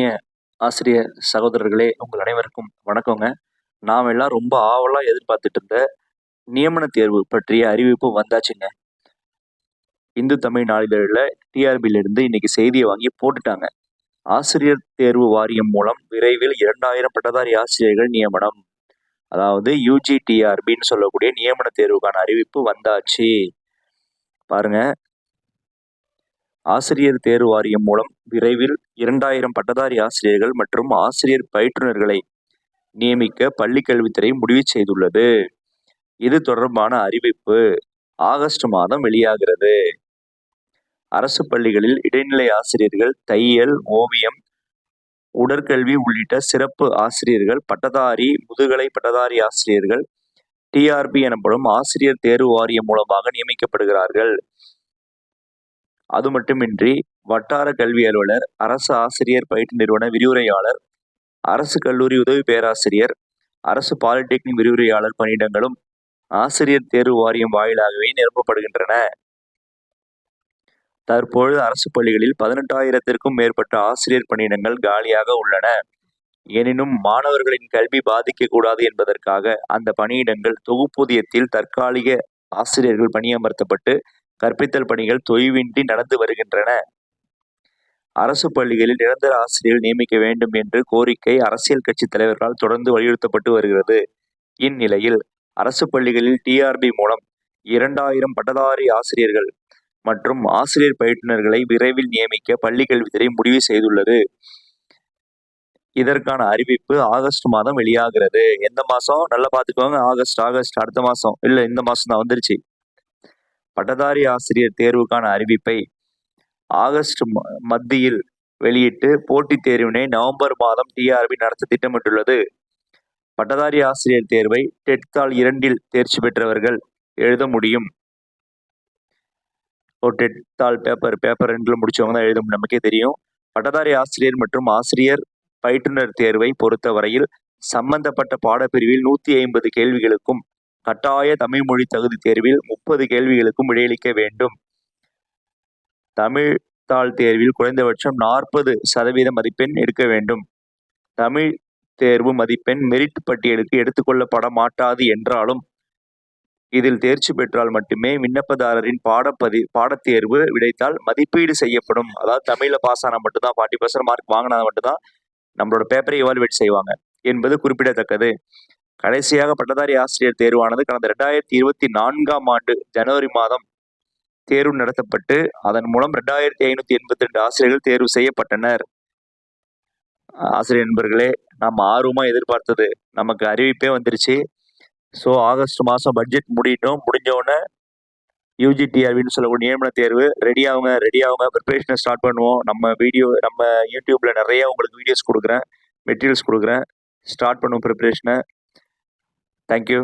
இனிய ஆசிரியர் சகோதரர்களே, உங்கள் அனைவருக்கும் வணக்கங்க. நாம் எல்லாம் ரொம்ப ஆவலா எதிர்பார்த்துட்டு இருந்த நியமன தேர்வு பற்றிய அறிவிப்பு வந்தாச்சுங்க. இந்து தமிழ் நாளிதழில டிஆர்பியிலிருந்து இன்னைக்கு செய்தியை வாங்கி போட்டுட்டாங்க. ஆசிரியர் தேர்வு வாரியம் மூலம் விரைவில் 2000 பட்டதாரி ஆசிரியர்கள் நியமனம். அதாவது யுஜிடிஆர்பின்னு சொல்லக்கூடிய நியமன தேர்வுக்கான அறிவிப்பு வந்தாச்சு. பாருங்க, ஆசிரியர் தேர்வு வாரியம் மூலம் விரைவில் 2000 பட்டதாரி ஆசிரியர்கள் மற்றும் ஆசிரியர் பயிற்றுனர்களை நியமிக்க பள்ளிக்கல்வித்துறை முடிவு செய்துள்ளது. இது தொடர்பான அறிவிப்பு ஆகஸ்ட் மாதம் வெளியாகிறது. அரசு பள்ளிகளில் இடைநிலை ஆசிரியர்கள், தையல், ஓவியம், உடற்கல்வி உள்ளிட்ட சிறப்பு ஆசிரியர்கள், பட்டதாரி, முதுகலை பட்டதாரி ஆசிரியர்கள் டிஆர்பி எனப்படும் ஆசிரியர் தேர்வு வாரியம் மூலமாக நியமிக்கப்படுகிறார்கள். அது மட்டுமின்றி வட்டார கல்வி அலுவலர், அரசு ஆசிரியர் பயிற்று நிறுவன விரிவுரையாளர், அரசு கல்லூரி உதவி பேராசிரியர், அரசு பாலிடெக்னிக் விரிவுரையாளர் பணியிடங்களும் ஆசிரியர் தேர்வு வாரியம் வாயிலாகவே நிரப்பப்படுகின்றன. தற்பொழுது அரசு பள்ளிகளில் 18,000த்திற்கும் மேற்பட்ட ஆசிரியர் பணியிடங்கள் காலியாக உள்ளன. எனினும் மாணவர்களின் கல்வி பாதிக்கக்கூடாது என்பதற்காக அந்த பணியிடங்கள் தொகுப்பூதியத்தில் தற்காலிக ஆசிரியர்கள் பணியமர்த்தப்பட்டு கற்பித்தல் பணிகள் தொய்வின்றி நடந்து வருகின்றன. அரசு பள்ளிகளில் நிரந்தர ஆசிரியர்கள் நியமிக்க வேண்டும் என்று கோரிக்கை அரசியல் கட்சி தலைவர்களால் தொடர்ந்து வலியுறுத்தப்பட்டு வருகிறது. இந்நிலையில் அரசு பள்ளிகளில் டிஆர்பி மூலம் 2000 பட்டதாரி ஆசிரியர்கள் மற்றும் ஆசிரியர் பயிற்றுனர்களை விரைவில் நியமிக்க பள்ளிக்கல்வித்துறை முடிவு செய்துள்ளது. இதற்கான அறிவிப்பு ஆகஸ்ட் மாதம் வெளியாகிறது. எந்த மாசம்? நல்லா பார்த்துக்கோங்க. ஆகஸ்ட் அடுத்த மாசம் இல்ல, இந்த மாசம் தான் வந்துருச்சு. பட்டதாரி ஆசிரியர் தேர்வுக்கான அறிவிப்பை ஆகஸ்ட் மத்தியில் வெளியிட்டு போட்டித் தேர்வினை நவம்பர் மாதம் டிஆர்பி நடத்த திட்டமிட்டுள்ளது. பட்டதாரி ஆசிரியர் தேர்வை டெட் தாள் 2 தேர்ச்சி பெற்றவர்கள் எழுத முடியும். ஒரு டெட் தாள் பேப்பர் 2 முடிச்சவங்க தான் எழுத முடியும், நமக்கே தெரியும். பட்டதாரி ஆசிரியர் மற்றும் ஆசிரியர் பயிற்றுனர் தேர்வை பொறுத்த வரையில் சம்பந்தப்பட்ட பாடப்பிரிவில் 150 கேள்விகளுக்கும் கட்டாய தமிழ் மொழி தகுதி தேர்வில் 30 கேள்விகளுக்கும் விடையளிக்க வேண்டும். தமிழ் தாள் தேர்வில் குறைந்தபட்சம் 40% மதிப்பெண் எடுக்க வேண்டும். தமிழ் தேர்வு மதிப்பெண் மெரிட் பட்டியலுக்கு எடுத்துக்கொள்ளப்பட மாட்டாது என்றாலும் இதில் தேர்ச்சி பெற்றால் மட்டுமே விண்ணப்பதாரரின் பாடத்தேர்வு விடைத்தால் மதிப்பீடு செய்யப்படும். அதாவது தமிழ்ல பாஸ் ஆனா மட்டும்தான், 40% மார்க் வாங்கினா மட்டும்தான் நம்மளோட பேப்பரை எவாலுவேட் செய்வாங்க என்பது குறிப்பிடத்தக்கது. கடைசியாக பட்டதாரி ஆசிரியர் தேர்வானது கடந்த 2024ஆம் ஆண்டு ஜனவரி மாதம் தேர்வு நடத்தப்பட்டு அதன் மூலம் 2582 ஆசிரியர்கள் தேர்வு செய்யப்பட்டனர். ஆசிரியர் நண்பர்களே, நம்ம ஆர்வமா எதிர்பார்த்தது நமக்கு அறிவிப்பே வந்துருச்சு. ஸோ ஆகஸ்ட் மாதம் பட்ஜெட் முடிஞ்சோடனே யூஜிடிஆர்பின்னு சொல்லக்கூடிய நியமன தேர்வு ரெடி ஆகுங்க. ப்ரிப்பரேஷனை ஸ்டார்ட் பண்ணுவோம். நம்ம யூடியூப்ல நிறைய உங்களுக்கு வீடியோஸ் கொடுக்குறேன், மெட்டீரியல்ஸ் கொடுக்குறேன். ஸ்டார்ட் பண்ணுவோம் ப்ரிப்பரேஷனை. தேங்க்யூ.